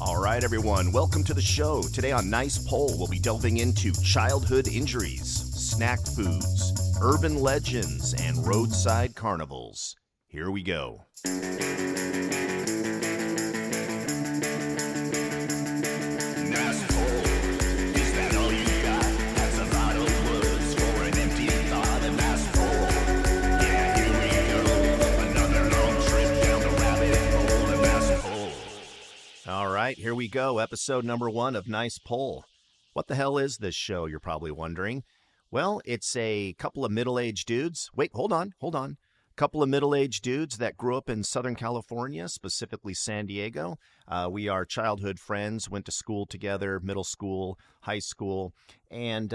All right, everyone, welcome to the show. Today on Nice Poll, we'll be delving into childhood injuries, snack foods, urban legends, and roadside carnivals. Here we go. All right, here we go. Episode number 1 of Nice Poll. What the hell is this show, you're probably wondering? Well, it's a couple of middle-aged dudes. Wait, hold on. Couple of middle-aged dudes that grew up in Southern California, specifically San Diego. We are childhood friends, went to school together, middle school, high school, and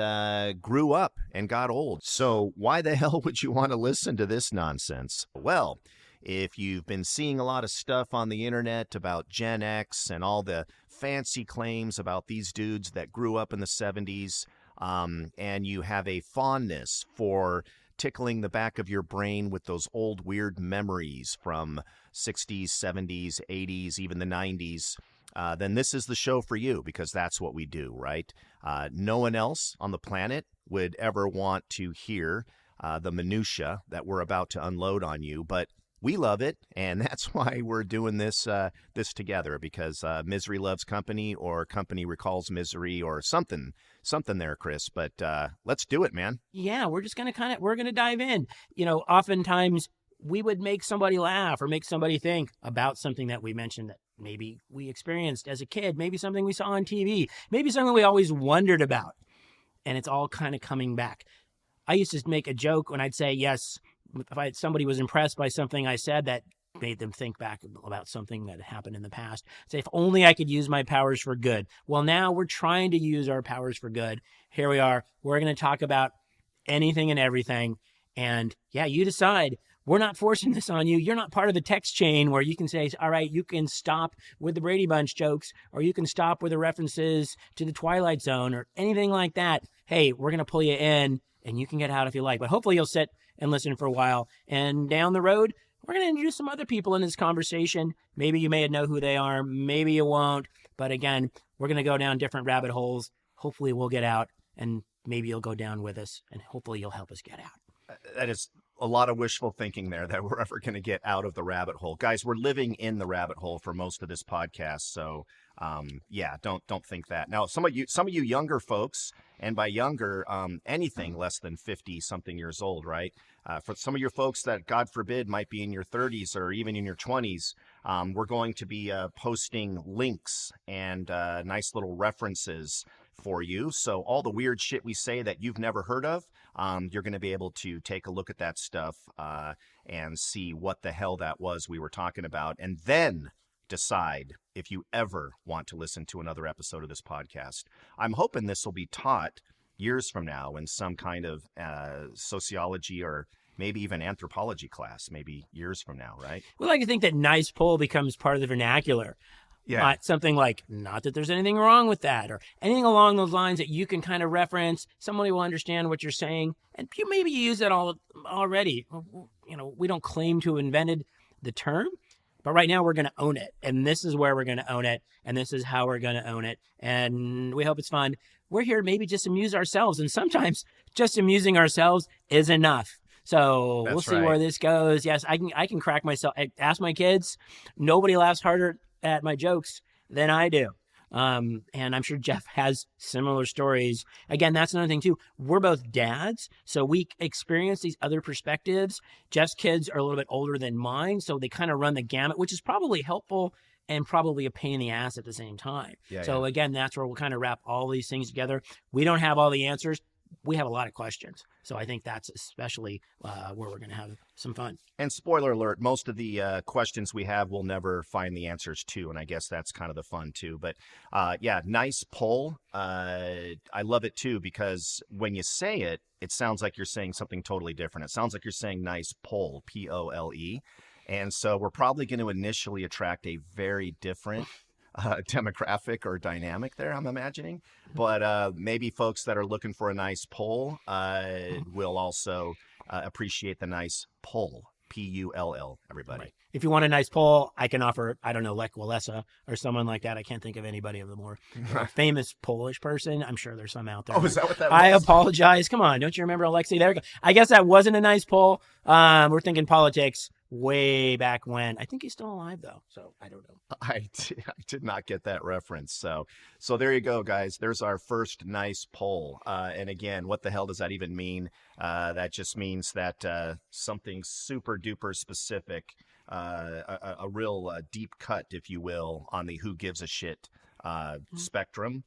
grew up and got old. So why the hell would you want to listen to this nonsense? Well, if you've been seeing a lot of stuff on the internet about Gen X and all the fancy claims about these dudes that grew up in the 70s, and you have a fondness for tickling the back of your brain with those old weird memories from 60s, 70s, 80s, even the 90s, then this is the show for you, because that's what we do, right? No one else on the planet would ever want to hear the minutia that we're about to unload on you, but we love it, and that's why we're doing this together, because misery loves company, or company recalls misery, or something there, Chris. But let's do it, man. Yeah, we're just we're gonna dive in. You know, oftentimes we would make somebody laugh or make somebody think about something that we mentioned that maybe we experienced as a kid, maybe something we saw on TV, maybe something we always wondered about, and it's all kind of coming back. I used to make a joke when I'd say yes. If somebody was impressed by something I said that made them think back about something that happened in the past, say, if only I could use my powers for good. Well, now we're trying to use our powers for good. Here we are. We're going to talk about anything and everything. And yeah, you decide. We're not forcing this on you. You're not part of the text chain where you can say, all right, you can stop with the Brady Bunch jokes, or you can stop with the references to the Twilight Zone or anything like that. Hey, we're going to pull you in and you can get out if you like. But hopefully you'll sit and listen for a while. And down the road, we're going to introduce some other people in this conversation. Maybe you may know who they are. Maybe you won't. But again, we're going to go down different rabbit holes. Hopefully we'll get out, and maybe you'll go down with us, and hopefully you'll help us get out. That is a lot of wishful thinking there, that we're ever going to get out of the rabbit hole. Guys, we're living in the rabbit hole for most of this podcast. So yeah, don't think that. Now, some of you younger folks, and by younger, anything less than 50 something years old, right? For some of your folks that, God forbid, might be in your 30s or even in your 20s, we're going to be posting links and nice little references for you. So all the weird shit we say that you've never heard of, you're going to be able to take a look at that stuff and see what the hell that was we were talking about, and then decide if you ever want to listen to another episode of this podcast. I'm hoping this will be taught years from now in some kind of sociology or maybe even anthropology class, maybe years from now, right? We like to think that nice poll becomes part of the vernacular. Yeah. Something like, not that there's anything wrong with that, or anything along those lines that you can kind of reference. Somebody will understand what you're saying, and you maybe use it all already. You know, we don't claim to have invented the term, but right now we're going to own it, and this is where we're going to own it, and this is how we're going to own it, and we hope it's fun. We're here to maybe just amuse ourselves, and sometimes just amusing ourselves is enough. So we'll see where this goes. Yes, I can crack myself. Ask my kids. Nobody laughs harder at my jokes than I do. And I'm sure Jeff has similar stories. Again, that's another thing too. We're both dads, so we experience these other perspectives. Jeff's kids are a little bit older than mine, so they kind of run the gamut, which is probably helpful and probably a pain in the ass at the same time. Again, that's where we'll kind of wrap all these things together. We don't have all the answers. We have a lot of questions. So I think that's especially where we're going to have some fun. And spoiler alert, most of the questions we have we'll never find the answers to. And I guess that's kind of the fun too. But yeah, nice poll. I love it too, because when you say it, it sounds like you're saying something totally different. It sounds like you're saying nice poll, P-O-L-E. And so we're probably going to initially attract a very different demographic or dynamic there, I'm imagining. But maybe folks that are looking for a nice poll will also appreciate the nice poll. PULL, everybody. Right. If you want a nice poll, I can offer, I don't know, Lech Walesa or someone like that. I can't think of anybody of the more famous Polish person. I'm sure there's some out there. Oh, is that what that was? I apologize. Come on. Don't you remember Alexei? There we go. I guess that wasn't a nice poll. We're thinking politics way back when. I think he's still alive, though, so I don't know. I did not get that reference. So there you go, guys. There's our first nice poll. And again, what the hell does that even mean? That just means that something super duper specific, a real deep cut, if you will, on the who gives a shit spectrum.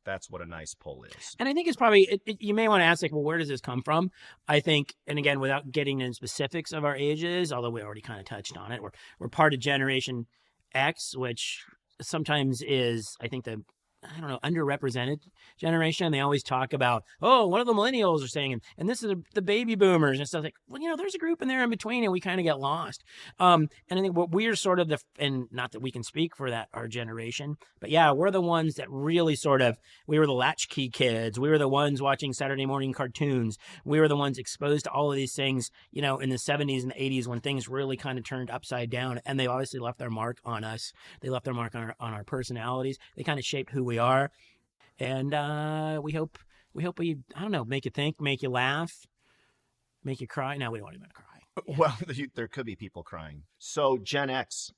That's what a nice poll is. And I think it's probably, you may want to ask, like, well, where does this come from? I think, and again, without getting into specifics of our ages, although we already kind of touched on it, we're part of Generation X, which sometimes is, I think, underrepresented generation. They always talk about, one of the millennials are saying, and this is the baby boomers and stuff. Like, well, there's a group in there in between, and we kind of get lost. And I think what we're sort of and not that we can speak for that, our generation, but yeah, we're the ones that really we were the latchkey kids. We were the ones watching Saturday morning cartoons. We were the ones exposed to all of these things, in the 70s and the 80s when things really kind of turned upside down, and they obviously left their mark on us. They left their mark on our personalities. They kind of shaped who we are. And we hope we, I don't know, make you think, make you laugh, make you cry. No, we don't want anyone to cry. Yeah. Well, there could be people crying. So Gen X,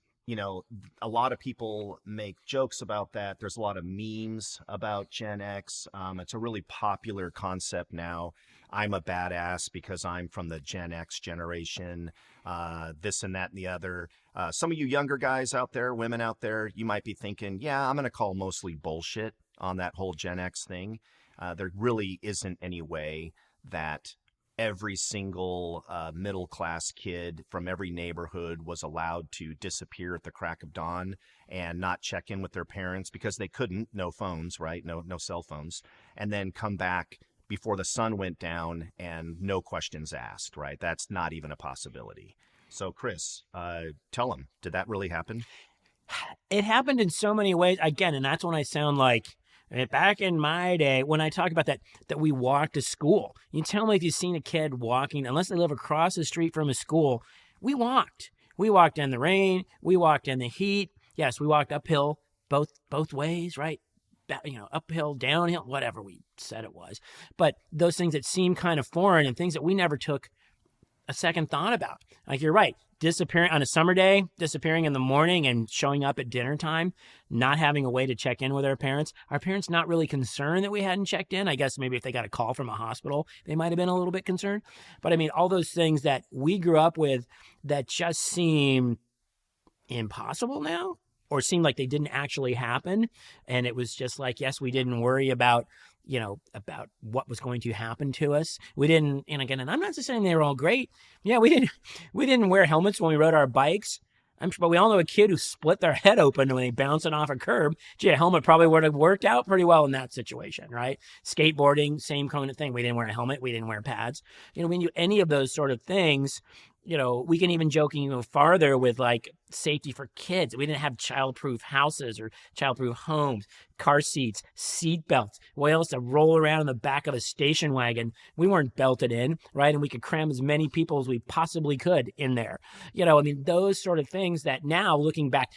a lot of people make jokes about that. There's a lot of memes about Gen X. It's a really popular concept now. I'm a badass because I'm from the Gen X generation, this and that and the other. Some of you younger guys out there, women out there, you might be thinking, yeah, I'm going to call mostly bullshit on that whole Gen X thing. There really isn't any way that every single middle-class kid from every neighborhood was allowed to disappear at the crack of dawn and not check in with their parents because they couldn't, no phones, right? No cell phones, and then come back before the sun went down and no questions asked, right? That's not even a possibility. So, Chris, tell them, did that really happen? It happened in so many ways. Again, and that's when I sound like, back in my day, when I talk about that we walked to school. You tell me if you've seen a kid walking, unless they live across the street from a school, we walked. We walked in the rain. We walked in the heat. Yes, we walked uphill both ways, right? Uphill, downhill, whatever we said it was. But those things that seem kind of foreign and things that we never took a second thought about. Like, you're right. Disappearing on a summer day, disappearing in the morning and showing up at dinner time, not having a way to check in with our parents not really concerned that we hadn't checked in. I guess maybe if they got a call from a hospital, they might have been a little bit concerned. But I mean, all those things that we grew up with that just seem impossible now, or seemed like they didn't actually happen. And it was just like, yes, we didn't worry about what was going to happen to us. We didn't, and again, and I'm not just saying they were all great. Yeah, we didn't wear helmets when we rode our bikes. But we all know a kid who split their head open when they bounced it off a curb. Gee, a helmet probably would have worked out pretty well in that situation, right? Skateboarding, same kind of thing. We didn't wear a helmet. We didn't wear pads. We didn't do any of those sort of things. We can even joke even farther with like safety for kids. We didn't have child-proof houses or child-proof homes, car seats, seat belts. We else to roll around in the back of a station wagon. We weren't belted in, right? And we could cram as many people as we possibly could in there. Those sort of things that now looking back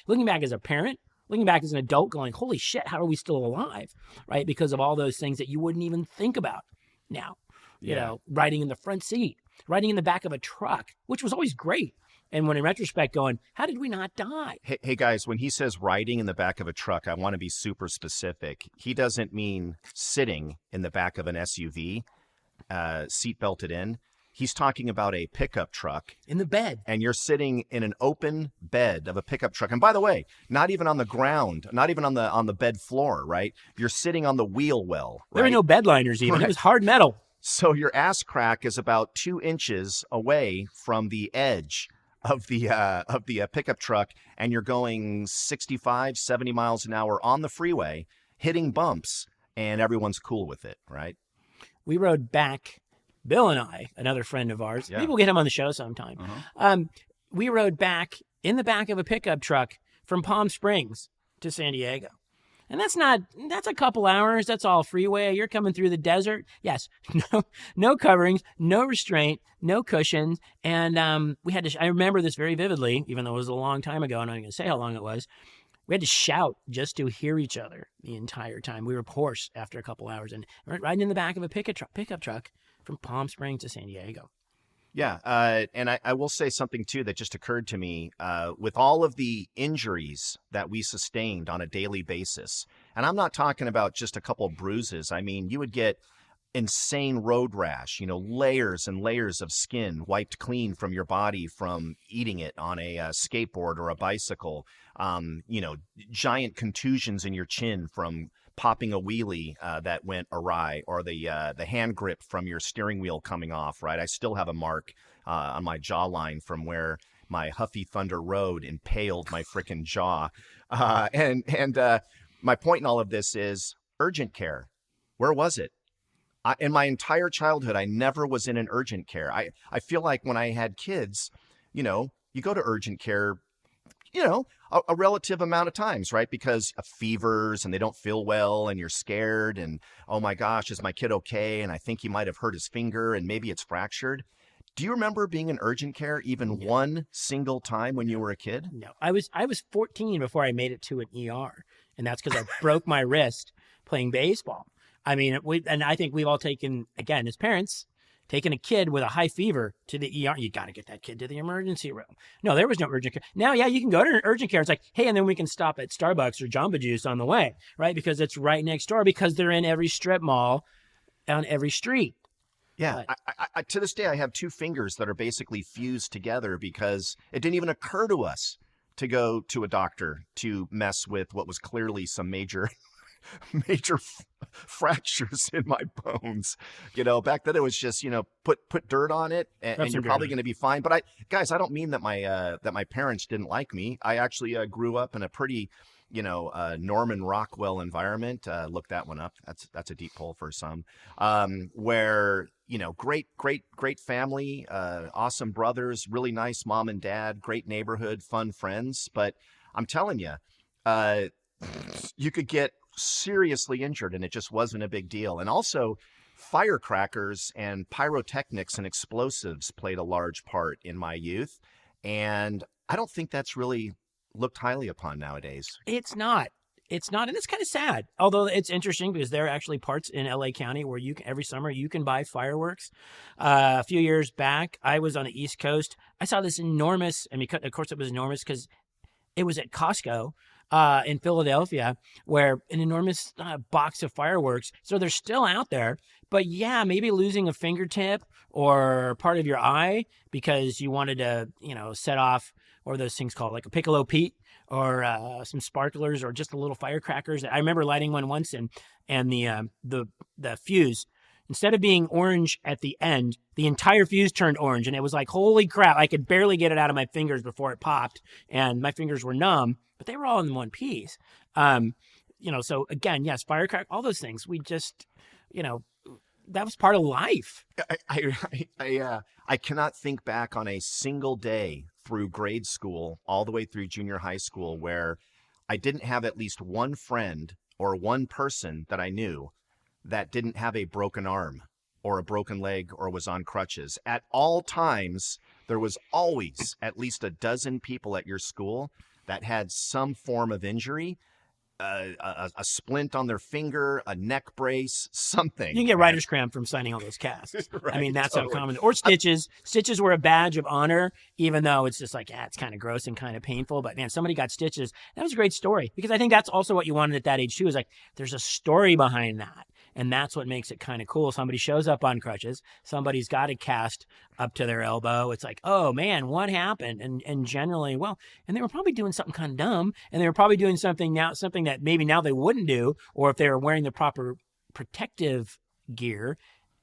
as a parent, looking back as an adult going, holy shit, how are we still alive, right? Because of all those things that you wouldn't even think about now. Riding in the front seat, riding in the back of a truck, which was always great. And when in retrospect going, how did we not die? Hey guys, when he says riding in the back of a truck, I want to be super specific. He doesn't mean sitting in the back of an SUV, seat belted in. He's talking about a pickup truck. In the bed. And you're sitting in an open bed of a pickup truck. And by the way, not even on the ground, not even on the bed floor, right? You're sitting on the wheel well, right? There were no bed liners even. Right. It was hard metal. So your ass crack is about 2 inches away from the edge of the pickup truck, and you're going 65, 70 miles an hour on the freeway, hitting bumps, and everyone's cool with it, right? We rode back, Bill and I, another friend of ours. Yeah. Maybe we'll get him on the show sometime. Uh-huh. We rode back in the back of a pickup truck from Palm Springs to San Diego. And that's a couple hours. That's all freeway. You're coming through the desert. Yes. No coverings, no restraint, no cushions. And I remember this very vividly, even though it was a long time ago, and I'm not going to say how long it was. We had to shout just to hear each other the entire time. We were hoarse after a couple hours and riding in the back of a pickup truck from Palm Springs to San Diego. Yeah, and I will say something, too, that just occurred to me. With all of the injuries that we sustained on a daily basis, and I'm not talking about just a couple of bruises. I mean, you would get insane road rash, layers and layers of skin wiped clean from your body from eating it on a skateboard or a bicycle, giant contusions in your chin from popping a wheelie that went awry, or the hand grip from your steering wheel coming off, right? I still have a mark on my jawline from where my Huffy Thunder Road impaled my frickin' jaw. And my point in all of this is urgent care. Where was it? In my entire childhood, I never was in an urgent care. I feel like when I had kids, you go to urgent care, a relative amount of times, right? Because of fevers and they don't feel well and you're scared and, oh my gosh, is my kid okay? And I think he might have hurt his finger and maybe it's fractured. Do you remember being in urgent care even one single time when you were a kid? No, I was 14 before I made it to an ER, and that's because I broke my wrist playing baseball. I mean, I think we've all taken, again, as parents, taking a kid with a high fever to the ER. You got to get that kid to the emergency room. No, there was no urgent care. Now, yeah, you can go to an urgent care. It's like, hey, and then we can stop at Starbucks or Jamba Juice on the way, right? Because it's right next door, because they're in every strip mall on every street. Yeah, I to this day, I have two fingers that are basically fused together because it didn't even occur to us to go to a doctor to mess with what was clearly some major fractures in my bones. Back then it was just, put dirt on it and you're probably going to be fine. But I don't mean that my parents didn't like me. I actually grew up in a pretty, Norman Rockwell environment. Look that one up. That's a deep pull for some, where, great family, awesome brothers, really nice mom and dad, great neighborhood, fun friends. But I'm telling you, you could get seriously injured and it just wasn't a big deal. And also firecrackers and pyrotechnics and explosives played a large part in my youth. And I don't think that's really looked highly upon nowadays. It's not. And it's kind of sad. Although it's interesting because there are actually parts in LA County where every summer you can buy fireworks. A few years back, I was on the East Coast. I saw this enormous, of course it was enormous because it was at Costco in Philadelphia, where an enormous box of fireworks. So they're still out there. But yeah, maybe losing a fingertip or part of your eye because you wanted to, set off, or those things called like a Piccolo Pete, or some sparklers, or just a little firecrackers. I remember lighting one once, and the fuse, instead of being orange at the end, the entire fuse turned orange, and it was like, holy crap! I could barely get it out of my fingers before it popped, and my fingers were numb, but they were all in one piece. So again, yes, firecracker, all those things. We just, that was part of life. I cannot think back on a single day through grade school all the way through junior high school where I didn't have at least one friend or one person that I knew that didn't have a broken arm or a broken leg or was on crutches. At all times, there was always at least a dozen people at your school that had some form of injury. A splint on their finger, a neck brace, something. You can get writer's cramp from signing all those casts. Right, that's totally. how common. Or stitches. Stitches were a badge of honor, even though it's just like, it's kind of gross and kind of painful. But man, somebody got stitches. That was a great story, because I think that's also what you wanted at that age too. Is like, there's a story behind that. And that's what makes it kind of cool. Somebody shows up on crutches. Somebody's got a cast up to their elbow. It's like, oh man, what happened? And generally, and they were probably doing something kind of dumb. And they were probably doing something that maybe now they wouldn't do. Or if they were wearing the proper protective gear,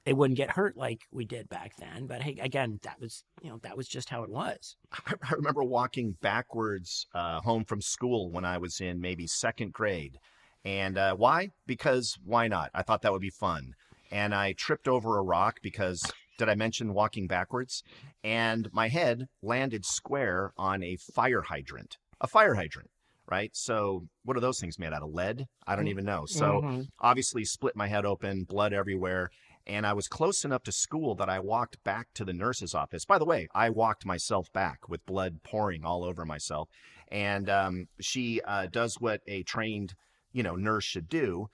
they wouldn't get hurt like we did back then. But hey, again, that was just how it was. I remember walking backwards home from school when I was in maybe second grade. And why? Because why not? I thought that would be fun. And I tripped over a rock because, did I mention walking backwards? And my head landed square on a fire hydrant, right? So what are those things made out of? Lead? I don't even know. So Mm-hmm. obviously split my head open, blood everywhere. And I was close enough to school that I walked back to the nurse's office. By the way, I walked myself back with blood pouring all over myself. And she does what a trained, nurse should do.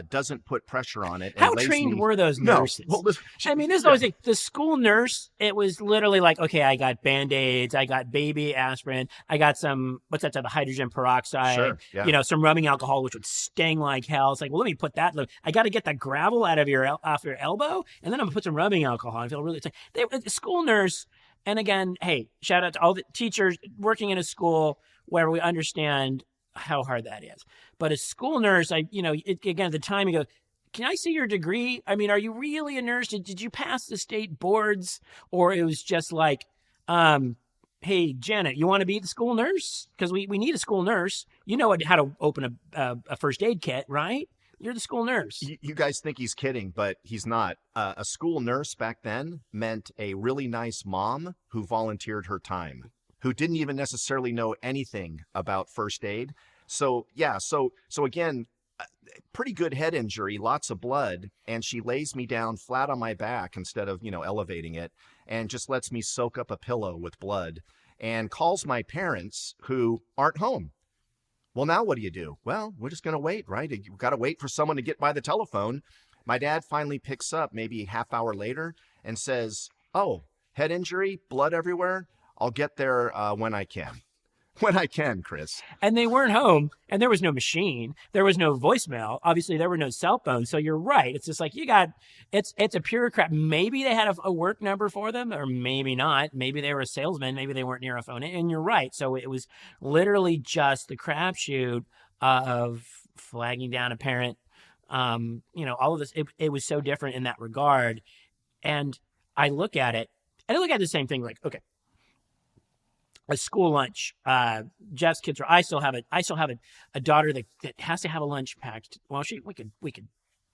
Doesn't put pressure on it and How lays trained me. were those No, nurses? well, I mean, this is always like the school nurse. It was literally like, okay, I got Band-Aids, I got baby aspirin, I got some, what's that type of hydrogen peroxide, Sure, yeah. some rubbing alcohol, which would sting like hell. It's like, well, let me put that. I got to get the gravel out of off your elbow, and then I'm gonna put some rubbing alcohol. I feel really. It's like school nurse. And again, hey, shout out to all the teachers working in a school where we understand how hard that is. But a school nurse, again, at the time you go, can I see your degree? I mean, are you really a nurse? Did you pass the state boards? Or it was just like, hey, Janet, you want to be the school nurse? Because we need a school nurse. You know how to open a first aid kit, right? You're the school nurse. You guys think he's kidding, but he's not. A school nurse back then meant a really nice mom who volunteered her time, who didn't even necessarily know anything about first aid. So, yeah, so again, pretty good head injury, lots of blood, and she lays me down flat on my back instead of, elevating it, and just lets me soak up a pillow with blood and calls my parents who aren't home. Well, now what do? Well, we're just going to wait, right? You've got to wait for someone to get by the telephone. My dad finally picks up maybe a half hour later and says, oh, head injury, blood everywhere. I'll get there when I can. When I can, Chris. And they weren't home, and there was no machine. There was no voicemail. Obviously, there were no cell phones. So you're right. It's just like it's a pure crap. Maybe they had a work number for them, or maybe not. Maybe they were a salesman. Maybe they weren't near a phone. And you're right. So it was literally just the crapshoot of flagging down a parent. All of this. It was so different in that regard. And I look at it, and I look at the same thing like, okay, a school lunch. Jeff's kids I still have a daughter that has to have a lunch packed. Well, we could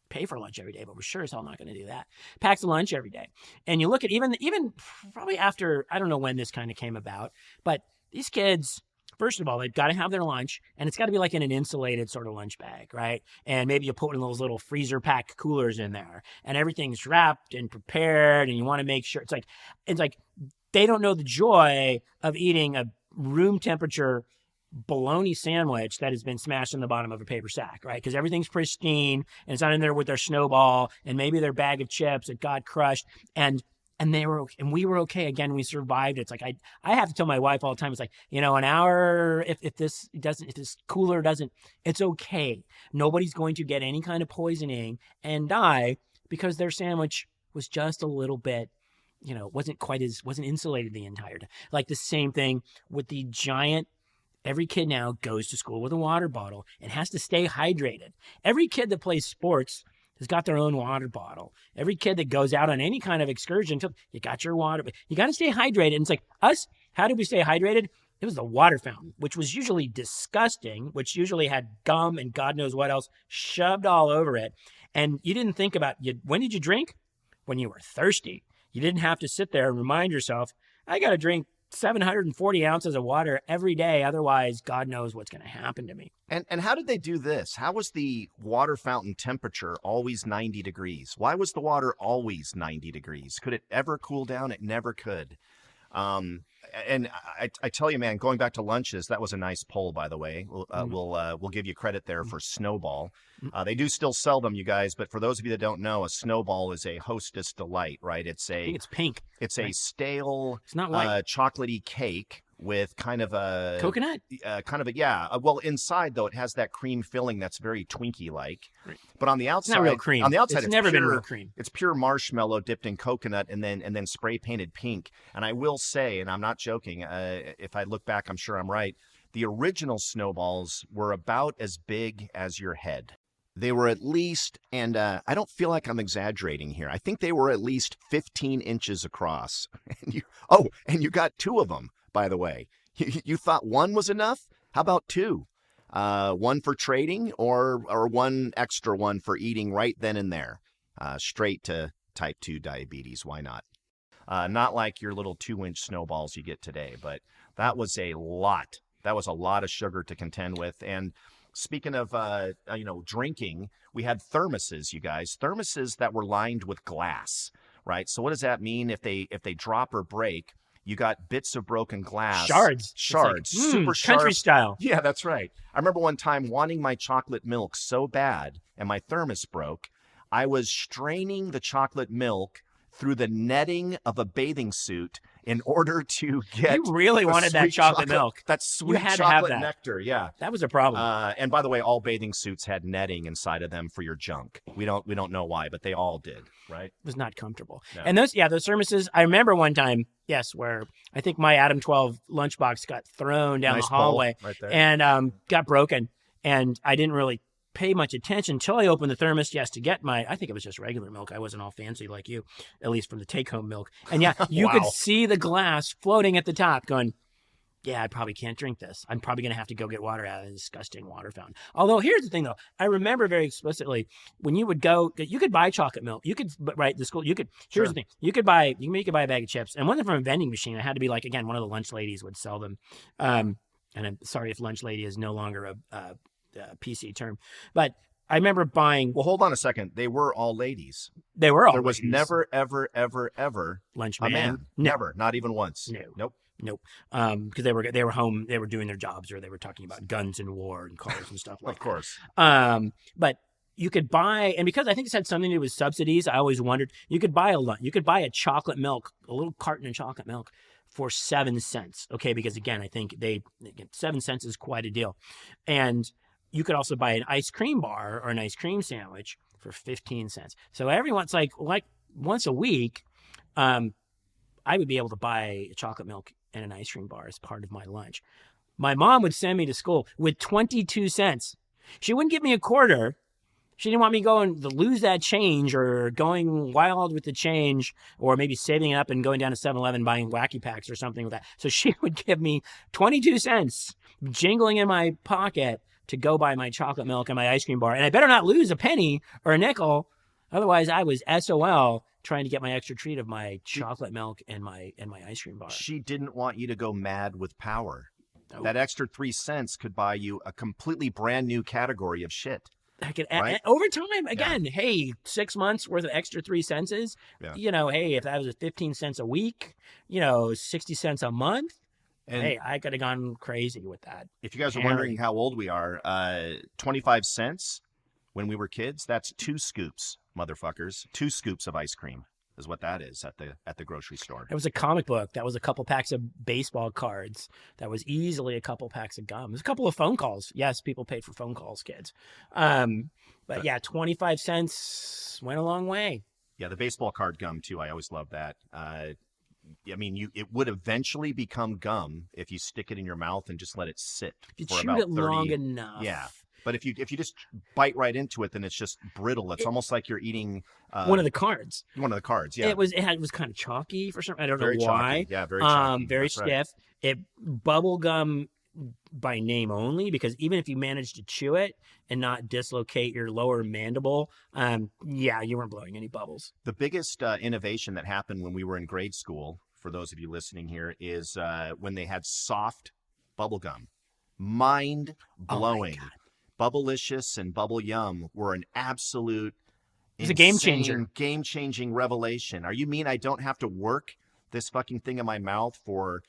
pay for lunch every day, but we're sure as hell not going to do that. Packs a lunch every day. And you look at even probably after, I don't know when this kind of came about, but these kids, first of all, they've got to have their lunch, and it's got to be like in an insulated sort of lunch bag, right? And maybe you put one of those little freezer pack coolers in there, and everything's wrapped and prepared, and you want to make sure it's like they don't know the joy of eating a room temperature bologna sandwich that has been smashed in the bottom of a paper sack, right? Because everything's pristine, and it's not in there with their Snowball and maybe their bag of chips that got crushed. And they were okay, and we were okay. Again, we survived. It's like I have to tell my wife all the time. It's like, an hour. If this cooler doesn't, it's okay. Nobody's going to get any kind of poisoning and die because their sandwich was just a little bit, wasn't insulated the entire time. Like the same thing with the giant. Every kid now goes to school with a water bottle and has to stay hydrated. Every kid that plays sports has got their own water bottle. Every kid that goes out on any kind of excursion, you got your water. You got to stay hydrated. And it's like us, how did we stay hydrated? It was the water fountain, which was usually disgusting, which usually had gum and God knows what else shoved all over it. And you didn't think about, when did you drink? When you were thirsty. You didn't have to sit there and remind yourself, I got to drink 740 ounces of water every day. Otherwise, God knows what's going to happen to me. And how did they do this? How was the water fountain temperature always 90 degrees? Why was the water always 90 degrees? Could it ever cool down? It never could. And I tell you, man, going back to lunches, that was a nice poll, by the way. We'll give you credit there for Snowball. They do still sell them, you guys, but for those of you that don't know, a Snowball is a Hostess delight, right? I think it's pink. It's a stale, it's not white. Chocolatey cake with kind of a coconut. Well, inside though, it has that cream filling that's very Twinkie-like. Right. But on the outside, it's not real cream. On the outside, it's never been real cream. It's pure marshmallow dipped in coconut and then spray painted pink. And I will say, and I'm not joking, if I look back, I'm sure I'm right. The original Snowballs were about as big as your head. They were at least, and I don't feel like I'm exaggerating here, I think they were at least 15 inches across. And you got two of them, by the way. You thought one was enough? How about two? One for trading or one extra one for eating right then and there. Straight to type 2 diabetes. Why not? Not like your little 2-inch Snowballs you get today, but that was a lot That was a lot of sugar to contend with. And speaking of, drinking, we had thermoses, you guys, thermoses that were lined with glass, right? So what does that mean if they drop or break? You got bits of broken glass. Shards. Shards. Like, super sharp. Country style. Yeah, that's right. I remember one time wanting my chocolate milk so bad and my thermos broke, I was straining the chocolate milk through the netting of a bathing suit in order to get You really wanted that chocolate milk. That sweet had to chocolate have that. nectar, yeah. That was a problem. And by the way, all bathing suits had netting inside of them for your junk. We don't know why, but they all did, right? It was not comfortable. No. And those thermoses, I remember one time, yes, where I think my Adam 12 lunchbox got thrown down Nice the hallway bowl right there. and got broken. And I didn't really pay much attention until I opened the thermos, to get I think it was just regular milk. I wasn't all fancy like you, at least from the take-home milk. And you Wow. could see the glass floating at the top going, yeah, I probably can't drink this. I'm probably going to have to go get water out of a disgusting water fountain. Although here's the thing, though. I remember very explicitly when you would go, you could buy chocolate milk. You could, right, the school, you could, here's the thing. You could buy a bag of chips. And one from a vending machine. It had to be like, again, one of the lunch ladies would sell them. And I'm sorry if lunch lady is no longer a PC term. But I remember buying. Well, hold on a second. They were all ladies. They were all There was ladies. never, ever, ever, ever lunch a man. No. Never. Not even once. No. Nope. Because they were home, they were doing their jobs, or they were talking about guns and war and cars and stuff like Of course. that. But you could buy, and because I think this had something to do with subsidies, I always wondered, you could buy a chocolate milk, a little carton of chocolate milk for 7 cents. Okay, because again, I think 7 cents is quite a deal. And you could also buy an ice cream bar or an ice cream sandwich for 15 cents. So everyone's like once a week, I would be able to buy a chocolate milk and an ice cream bar as part of my lunch. My mom would send me to school with 22 cents. She wouldn't give me a quarter. She didn't want me going to lose that change or going wild with the change or maybe saving it up and going down to 7-Eleven buying wacky packs or something like that. So she would give me 22 cents jingling in my pocket to go buy my chocolate milk and my ice cream bar. And I better not lose a penny or a nickel. Otherwise, I was SOL trying to get my extra treat of my chocolate milk and my ice cream bar. She didn't want you to go mad with power. Nope. That extra 3 cents could buy you a completely brand new category of shit. I could right? over time again. Yeah. Hey, 6 months worth of extra 3 cents is, hey, if that was 15 cents a week, 60 cents a month. And hey, I could have gone crazy with that. If you guys are wondering how old we are, 25 cents when we were kids, that's 2 scoops, motherfuckers. 2 scoops of ice cream is what that is at the grocery store. It was a comic book. That was a couple packs of baseball cards. That was easily a couple packs of gum. It was a couple of phone calls. Yes, people paid for phone calls, kids. But yeah, 25 cents went a long way. Yeah, the baseball card gum too. I always loved that. It would eventually become gum if you stick it in your mouth and just let it sit. If you for chewed about it 30, long enough. Yeah. But if you just bite right into it, then it's just brittle. It's almost like you're eating one of the cards. One of the cards, yeah. It was kind of chalky for some. I don't know why. Chalky. Yeah, very chalky. Very That's stiff. Right. It bubble gum by name only, because even if you managed to chew it and not dislocate your lower mandible, you weren't blowing any bubbles. The biggest innovation that happened when we were in grade school, for those of you listening here, is when they had soft bubble gum. Mind blowing. Oh Bubblicious and Bubble Yum were an absolute It's a game changer. Game-changing revelation. Are you mean I don't have to work this fucking thing in my mouth for,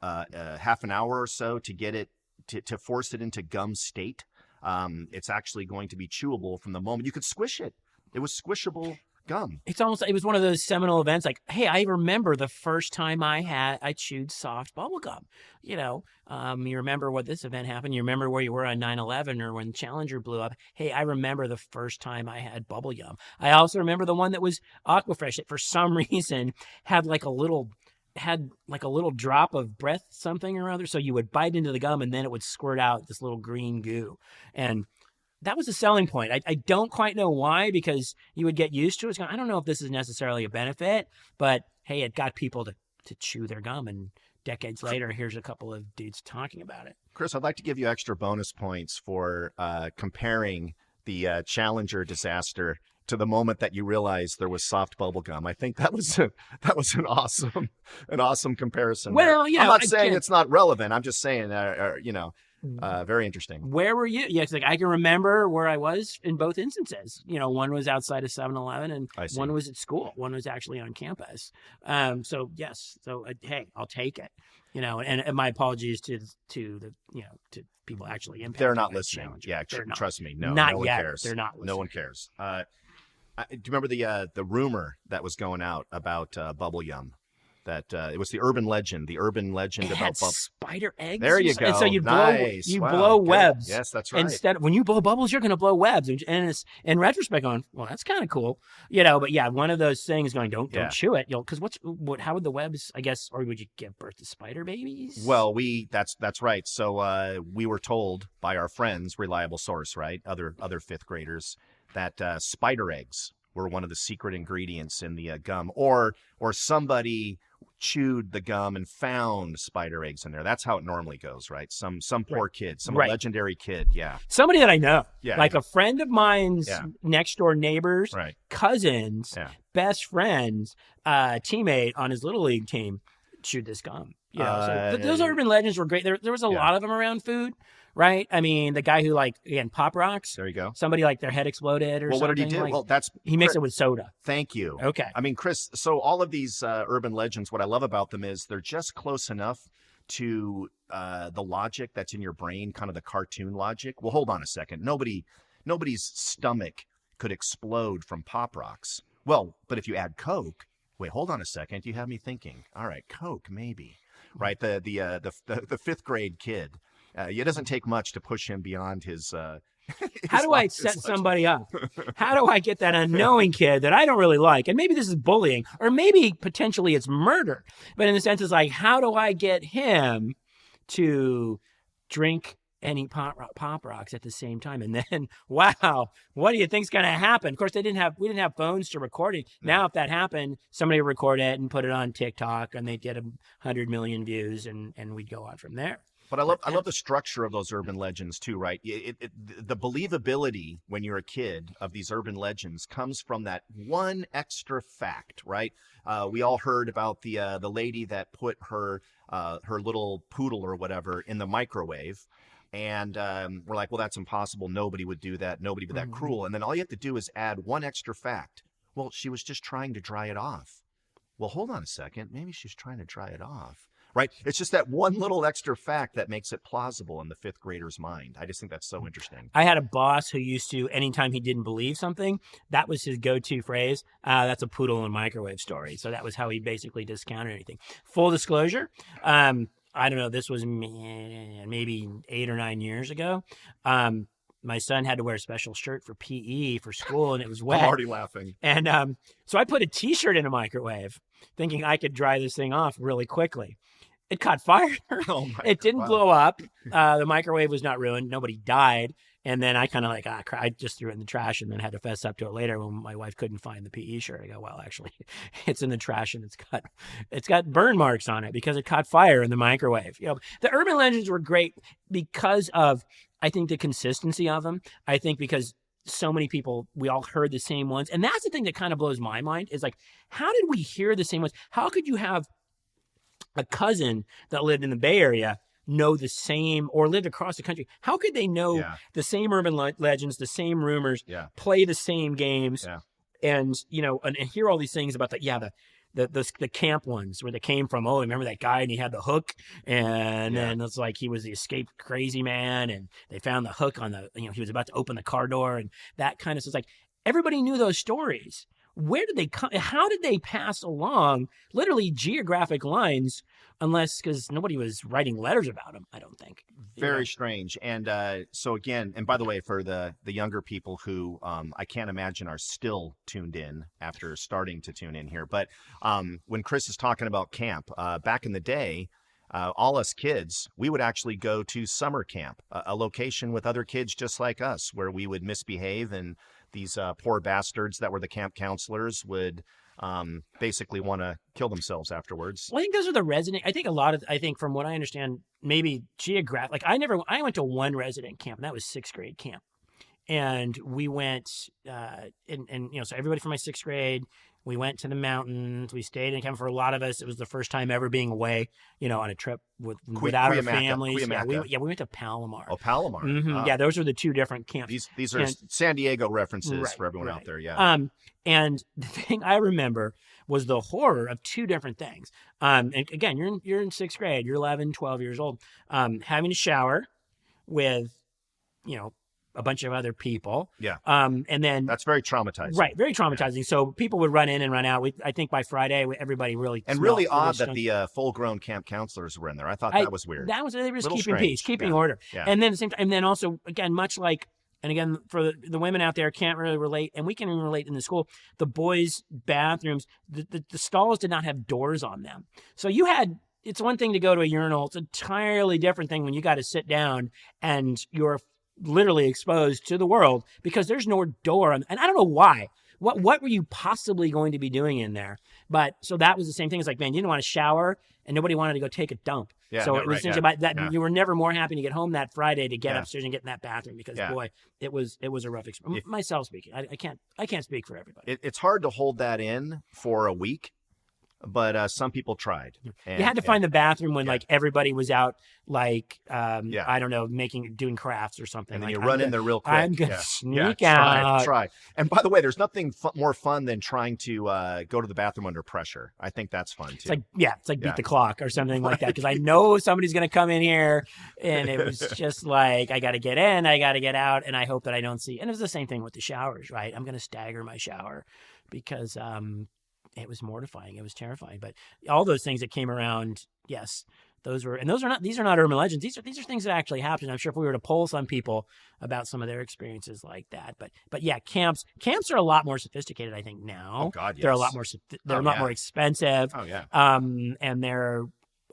half an hour or so to get it, to force it into gum state? It's actually going to be chewable from the moment. You could squish it. It was squishable gum. It was one of those seminal events. Like, hey, I remember the first time I chewed soft bubble gum. You remember what this event happened. You remember where you were on 9/11 or when Challenger blew up. Hey, I remember the first time I had bubble gum. I also remember the one that was Aquafresh that for some reason had like a little drop of breath something or other. So you would bite into the gum and then it would squirt out this little green goo. And that was a selling point. I don't quite know why, because you would get used to it. I don't know if this is necessarily a benefit, but hey, it got people to chew their gum. And decades later, here's a couple of dudes talking about it. Chris, I'd like to give you extra bonus points for comparing the Challenger disaster to the moment that you realized there was soft bubble gum. I think that was an awesome comparison. Well, there. you I'm know, not saying again- it's not relevant. I'm just saying, very interesting. Where were you? Yes, like I can remember where I was in both instances. You know, one was outside of 7-Eleven and one was at school. One was actually on campus. So yes. So hey, I'll take it. You know, and my apologies to the to people actually impacted. They're not by listening. challenge. Yeah, not. trust me. No, not no one yet. cares. They're not listening. No one cares. Do you remember the rumor that was going out about bubble yum? That it was the urban legend about spider eggs. There you go. And so you nice. blow webs. Yes, that's right. Instead, when you blow bubbles, you're going to blow webs. And it's in retrospect, going, well, that's kind of cool, you know. But yeah, one of those things going, don't chew it, because how would the webs? I guess, or would you give birth to spider babies? Well, that's right. So we were told by our friends, reliable source, right? Other fifth graders, that spider eggs were one of the secret ingredients in the gum, or somebody chewed the gum and found spider eggs in there. That's how it normally goes, right? Some poor kid, some legendary kid. Yeah. Somebody that I know. Yeah. Like a friend of mine's next door neighbors, cousins, best friends, teammate on his little league team chewed this gum. You know, so those urban legends were great. There was a lot of them around food. Right? I mean, the guy who Pop Rocks. There you go. Somebody their head exploded or something. Well, what did he do? Well, he mixed it with soda. Thank you. Okay. I mean, Chris, so all of these urban legends, what I love about them is they're just close enough to the logic that's in your brain, kind of the cartoon logic. Well, hold on a second. Nobody's stomach could explode from Pop Rocks. Well, but if you add Coke, wait, hold on a second. You have me thinking. All right, Coke, maybe. Right? The fifth grade kid. It doesn't take much to push him beyond his. How do I set somebody up? How do I get that unknowing kid that I don't really like? And maybe this is bullying, or maybe potentially it's murder. But in the sense, it's like, how do I get him to drink and eat pop rocks at the same time? And then, wow, what do you think's going to happen? Of course, we didn't have phones to record it. Now, if that happened, somebody would record it and put it on TikTok, and they'd get 100 million views, and we'd go on from there. But I love the structure of those urban legends too, right? The believability when you're a kid of these urban legends comes from that one extra fact, right? We all heard about the lady that put her little poodle or whatever in the microwave, and we're like, well, that's impossible. Nobody would do that. Nobody would be that cruel. And then all you have to do is add one extra fact. Well, she was just trying to dry it off. Well, hold on a second. Maybe she's trying to dry it off. Right? It's just that one little extra fact that makes it plausible in the fifth grader's mind. I just think that's so interesting. I had a boss who used to, anytime he didn't believe something, that was his go-to phrase. That's a poodle in a microwave story. So that was how he basically discounted anything. Full disclosure, I don't know, this was maybe 8 or 9 years ago. My son had to wear a special shirt for PE for school, and it was wet. I'm already laughing. And so I put a T-shirt in a microwave, thinking I could dry this thing off really quickly. It caught fire. It didn't blow up. The microwave was not ruined. Nobody died. And then I kind of I just threw it in the trash and then had to fess up to it later when my wife couldn't find the PE shirt. I go, well, actually, it's in the trash and it's got burn marks on it because it caught fire in the microwave. You know, the urban legends were great because of, I think, the consistency of them. I think because so many people, we all heard the same ones. And that's the thing that kind of blows my mind is like, how did we hear the same ones? How could you have a cousin that lived in the Bay Area know the same, or lived across the country? How could they know the same urban legends, the same rumors, play the same games, and and hear all these things about the camp ones where they came from? Oh, remember that guy and he had the hook, and then it's like he was the escaped crazy man, and they found the hook on the he was about to open the car door, and that kind of stuff. It's like everybody knew those stories. Where did they come? How did they pass along literally geographic lines? Unless because nobody was writing letters about them, I don't think. Very strange. And so again, and by the way, for the younger people who I can't imagine are still tuned in after starting to tune in here, but when Chris is talking about camp, back in the day, all us kids, we would actually go to summer camp, a location with other kids just like us, where we would misbehave, and these poor bastards that were the camp counselors would basically want to kill themselves afterwards. Well, I think those are the resident. I think from what I understand, maybe geographic. Like I went to one resident camp, and that was 6th grade camp. and we went, and so everybody from my 6th grade, we went to the mountains. We stayed in camp. For a lot of us, it was the first time ever being away, on a trip without our families. Cuyamaca. We went to Palomar. Oh, Palomar. Mm-hmm. Yeah, those are the 2 different camps. These are San Diego references for everyone out there. Yeah. And the thing I remember was the horror of 2 different things. And again, you're in 6th grade. You're 11, 12 years old. Having to shower with, a bunch of other people. Yeah. And then that's very traumatizing. Right. Very traumatizing. Yeah. So people would run in and run out. I think by Friday, everybody really really odd that the full-grown camp counselors were in there. I thought that was weird. They were just keeping peace, keeping order. Yeah. And then at the same time, and then also, again, much like, and again, for the women out there can't really relate, and we can relate in the school, the boys' bathrooms, the stalls did not have doors on them. So it's one thing to go to a urinal. It's an entirely different thing when you got to sit down and you're literally exposed to the world because there's no door. And I don't know why. What were you possibly going to be doing in there? But so that was the same thing. It's like, man, you didn't want to shower and nobody wanted to go take a dump. Yeah, so it was essentially about that. Yeah. You were never more happy to get home that Friday to get upstairs and get in that bathroom because boy, it was a rough experience. Myself speaking, I can't speak for everybody. It's hard to hold that in for a week. But some people tried. And, you had to find the bathroom when like everybody was out, like I don't know, doing crafts or something. And then like, you run in there real quick. I'm gonna sneak out. Try. And by the way, there's nothing more fun than trying to go to the bathroom under pressure. I think that's fun too. It's like beat the clock or something like that because I know somebody's gonna come in here, and it was just like I got to get in, I got to get out, and I hope that I don't see. And it was the same thing with the showers, right? I'm gonna stagger my shower because it was mortifying. It was terrifying. But all those things that came around, yes, these are not urban legends. These are things that actually happened. I'm sure if we were to poll some people about some of their experiences like that, but yeah, camps are a lot more sophisticated, I think now. Oh God, yes. They're a lot more more expensive. Oh yeah. And they're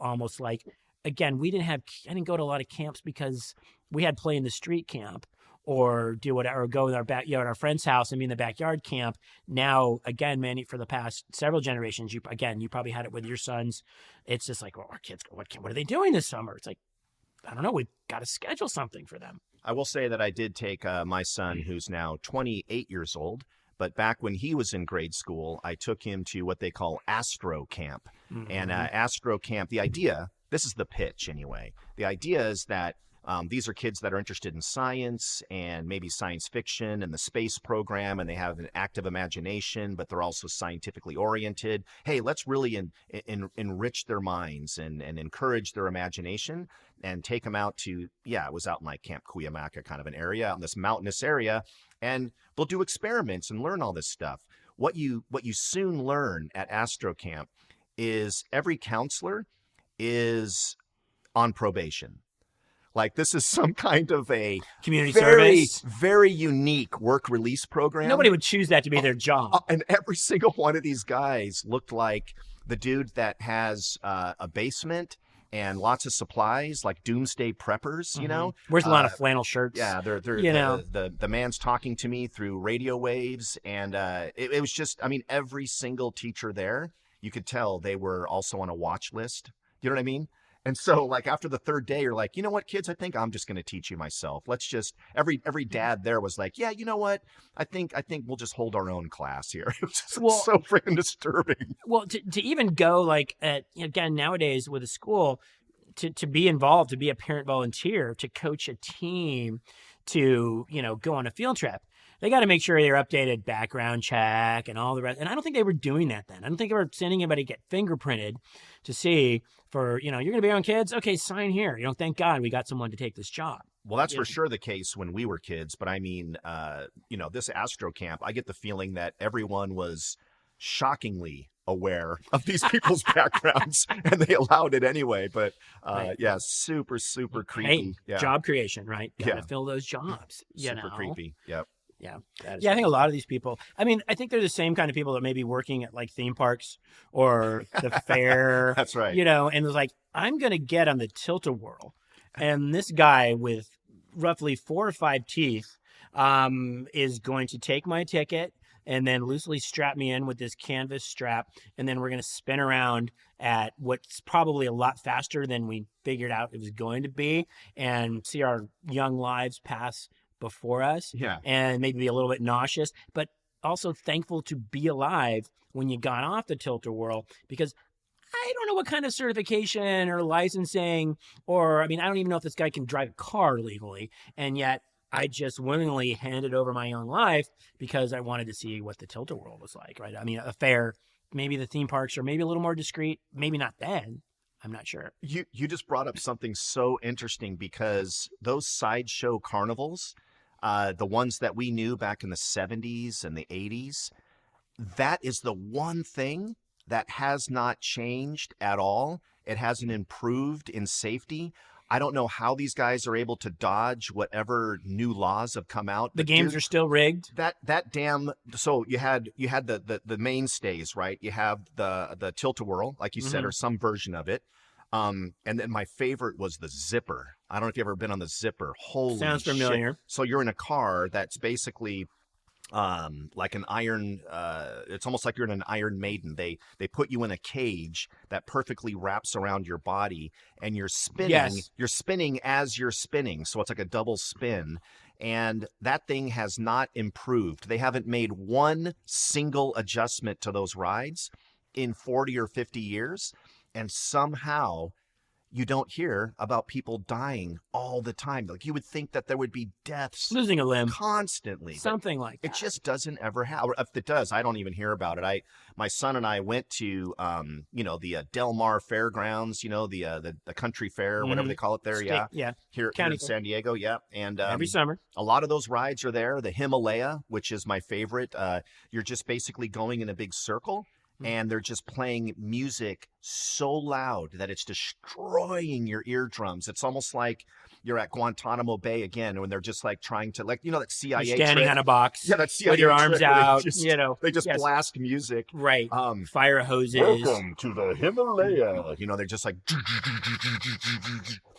almost like, again, I didn't go to a lot of camps because we had play in the street camp. Or do whatever, or go in our backyard, our friend's house, and be in the backyard camp. Now, again, Manny, for the past several generations, you probably had it with your sons. It's just like, well, our kids, what are they doing this summer? It's like, I don't know. We've got to schedule something for them. I will say that I did take my son, who's now 28 years old. But back when he was in grade school, I took him to what they call Astro Camp. Mm-hmm. And Astro Camp, the idea, this is the pitch anyway. The idea is that these are kids that are interested in science and maybe science fiction and the space program, and they have an active imagination, but they're also scientifically oriented. Hey, let's really enrich their minds and encourage their imagination and take them out to, it was out in like Camp Cuyamaca kind of an area, out in this mountainous area, and they'll do experiments and learn all this stuff. What you soon learn at Astro Camp is every counselor is on probation. Like this is some kind of a community service, very unique work release program. Nobody would choose that to be their job. And every single one of these guys looked like the dude that has a basement and lots of supplies, like doomsday preppers. You know, wears a lot of flannel shirts. Yeah, they're the man's talking to me through radio waves, and it was just, I mean, every single teacher there, you could tell they were also on a watch list. You know what I mean? And so, like, after the third day, you're like, you know what, kids, I think I'm just going to teach you myself. Let's just, every dad there was like, yeah, you know what, I think we'll just hold our own class here. It was just so freaking disturbing. Well, to even go, like, again, nowadays with a school, to be involved, to be a parent volunteer, to coach a team, to, go on a field trip. They got to make sure they're updated background check and all the rest. And I don't think they were doing that then. I don't think they were sending anybody to get fingerprinted to see for, you're going to be around kids. Okay, sign here. Thank God we got someone to take this job. Well, that's for sure the case when we were kids. But I mean, this Astro Camp, I get the feeling that everyone was shockingly aware of these people's backgrounds and they allowed it anyway. But super, super creepy. Hey, job creation, right? Got to fill those jobs. Super creepy. Yep. Yeah. I think a lot of these people, I mean, I think they're the same kind of people that may be working at like theme parks or the fair. That's right. And it's like, I'm going to get on the tilt-a-whirl. And this guy with roughly 4 or 5 teeth is going to take my ticket and then loosely strap me in with this canvas strap. And then we're going to spin around at what's probably a lot faster than we figured out it was going to be and see our young lives pass before us, Yeah. and maybe be a little bit nauseous, but also thankful to be alive when you got off the tilt-a-whirl, because I don't know what kind of certification or licensing, or I mean, I don't even know if this guy can drive a car legally, and yet I just willingly handed over my young life because I wanted to see what the tilt-a-whirl was like, right? I mean, a fair, maybe the theme parks are maybe a little more discreet, maybe not then. I'm not sure. You just brought up something so interesting, because those sideshow carnivals, the ones that we knew back in the 70s and the 80s, that is the one thing that has not changed at all. It hasn't improved in safety. I don't know how these guys are able to dodge whatever new laws have come out. The games are still rigged. That damn. So you had the mainstays, right? You have the tilt-a-whirl, like you said, or some version of it. And then my favorite was the zipper. I don't know if you've ever been on the zipper. Holy Sounds familiar. shit. So you're in a car that's basically like an iron, it's almost like you're in an Iron Maiden. They put you in a cage that perfectly wraps around your body, and you're spinning. Yes. You're spinning as you're spinning, so it's like a double spin. And that thing has not improved. They haven't made one single adjustment to those rides in 40 or 50 years, and somehow you don't hear about people dying all the time. Like, you would think that there would be deaths Losing a limb. constantly. Something like that. It just doesn't ever happen. If it does, I don't even hear about it. My son and I went to, the Del Mar Fairgrounds, the country fair, whatever they call it there. Yeah. Here in San Diego. Yeah. And Every summer. a lot of those rides are there. The Himalaya, which is my favorite. You're just basically going in a big circle, and they're just playing music so loud that it's destroying your eardrums. It's almost like you're at Guantanamo Bay again, when they're just like trying to, like, that CIA You're standing trick. on a box. Yeah, that CIA with your arms trick where out. they just yes. blast music. Right. Fire hoses. Welcome to the Himalaya. They're just like.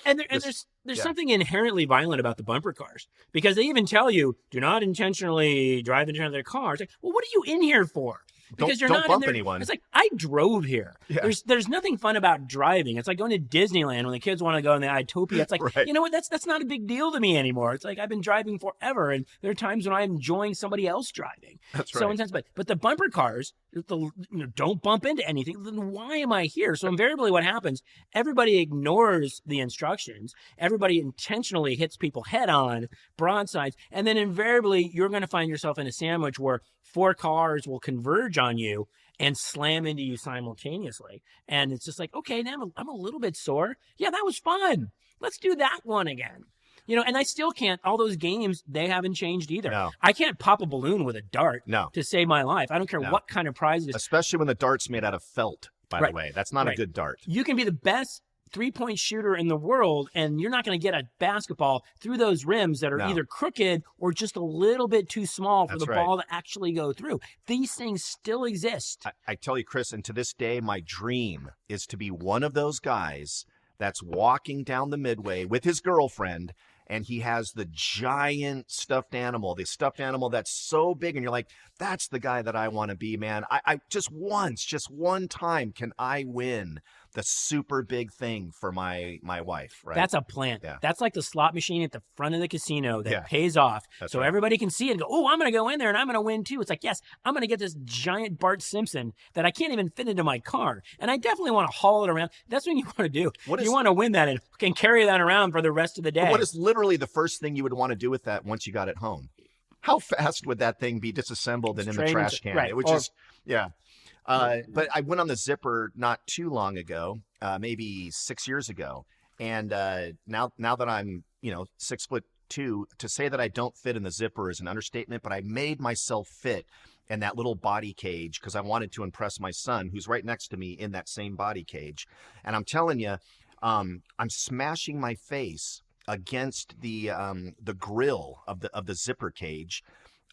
And there's something inherently violent about the bumper cars, because they even tell you, do not intentionally drive into another car. It's like, well, what are you in here for? Because you're don't not bump in there. anyone. It's like, I drove here. Yeah. There's nothing fun about driving. It's like going to Disneyland when the kids want to go in the Itopia. It's like, Right. you know what? That's not a big deal to me anymore. It's like, I've been driving forever, and there are times when I'm enjoying somebody else driving. That's So right. intense. But the bumper cars, don't bump into anything. Then why am I here? So invariably, what happens? Everybody ignores the instructions. Everybody intentionally hits people head on, broadsides, and then invariably you're going to find yourself in a sandwich where 4 cars will converge on you and slam into you simultaneously. And it's just like, okay, now I'm a little bit sore. Yeah, that was fun. Let's do that one again. And I still can't, all those games, they haven't changed either. No. I can't pop a balloon with a dart No. to save my life. I don't care what kind of prize it is. Especially when the dart's made out of felt, by the way. That's not a good dart. You can be the best 3-point shooter in the world, and you're not going to get a basketball through those rims that are either crooked or just a little bit too small for the ball to actually go through. These things still exist. I tell you, Chris, and to this day, my dream is to be one of those guys that's walking down the midway with his girlfriend, and he has the giant stuffed animal, the stuffed animal that's so big, and you're like, that's the guy that I want to be, man. I just one time, can I win the super big thing for my wife, right? That's a plan. Yeah. That's like the slot machine at the front of the casino that Yeah. pays off. That's so right. everybody can see it and go, oh, I'm going to go in there and I'm going to win too. It's like, yes, I'm going to get this giant Bart Simpson that I can't even fit into my car. And I definitely want to haul it around. That's what you want to do. You want to win that and can carry that around for the rest of the day. What is literally the first thing you would want to do with that once you got it home? How fast would that thing be disassembled and in the trash can? Right. It would just, yeah. But I went on the zipper not too long ago, maybe 6 years ago. And now that I'm, 6'2", to say that I don't fit in the zipper is an understatement, but I made myself fit in that little body cage because I wanted to impress my son, who's right next to me in that same body cage. And I'm telling you, I'm smashing my face against the grill of the zipper cage.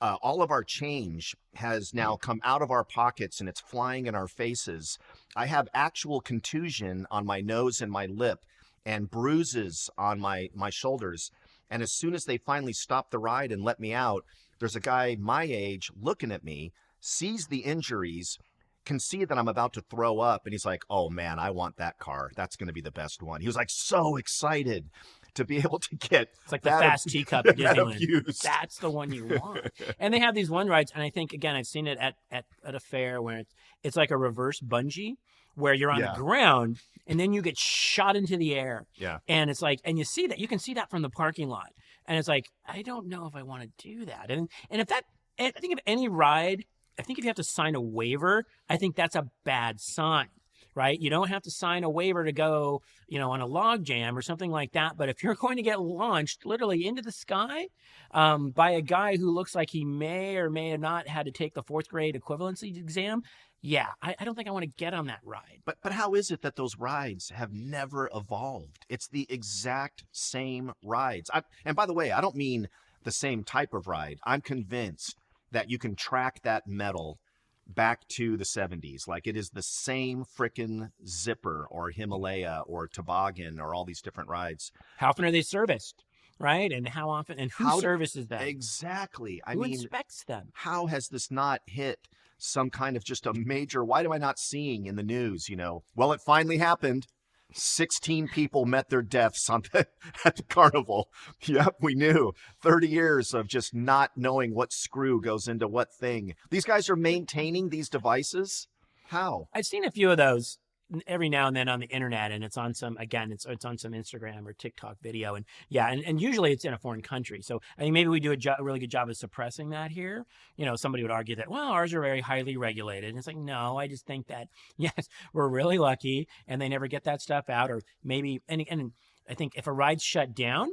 All of our change has now come out of our pockets and it's flying in our faces. I have actual contusion on my nose and my lip and bruises on my shoulders. And as soon as they finally stop the ride and let me out, there's a guy my age looking at me, sees the injuries, can see that I'm about to throw up, and he's like, oh man, I want that car. That's going to be the best one. He was like so excited. to be able to get It's like the fast teacup at Disneyland. abuse. That's the one you want. And they have these one rides, and I think, again, I've seen it at a fair where it's like a reverse bungee where you're on the ground and then you get shot into the air. Yeah. And it's like, and you can see that from the parking lot. And it's like, I don't know if I want to do that. And I think if any ride, I think if you have to sign a waiver, I think that's a bad sign. Right? You don't have to sign a waiver to go, on a log jam or something like that. But if you're going to get launched literally into the sky by a guy who looks like he may or may have not had to take the 4th grade equivalency exam, I don't think I want to get on that ride. But how is it that those rides have never evolved? It's the exact same rides. And by the way, I don't mean the same type of ride. I'm convinced that you can track that metal back to the 70s. Like it is the same frickin' Zipper or Himalaya or Toboggan or all these different rides. How often are they serviced? Right? And how often, and who services them? Exactly. Who inspects them? How has this not hit some kind of just a major, why am I not seeing in the news, Well, it finally happened. 16 people met their deaths at the carnival. Yep, we knew. 30 years of just not knowing what screw goes into what thing. These guys are maintaining these devices? How? I've seen a few of those every now and then on the internet, and it's on some, again, it's on some Instagram or TikTok video. And and usually it's in a foreign country. So I think maybe we do a really good job of suppressing that here. Somebody would argue that, well, ours are very highly regulated. And it's like, no, I just think that, yes, we're really lucky and they never get that stuff out. Or maybe, and I think if a ride's shut down,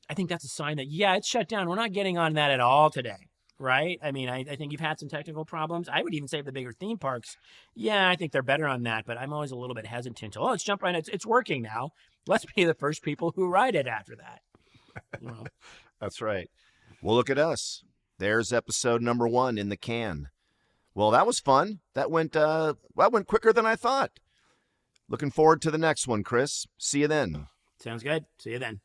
I think that's a sign that, it's shut down. We're not getting on that at all today. Right? I mean, I think you've had some technical problems. I would even say the bigger theme parks, I think they're better on that, but I'm always a little bit hesitant to, let's jump right in. It's working now. Let's be the first people who ride it after that. That's right. Well, look at us. There's episode number 1 in the can. Well, that was fun. That went quicker than I thought. Looking forward to the next one, Chris. See you then. Sounds good. See you then.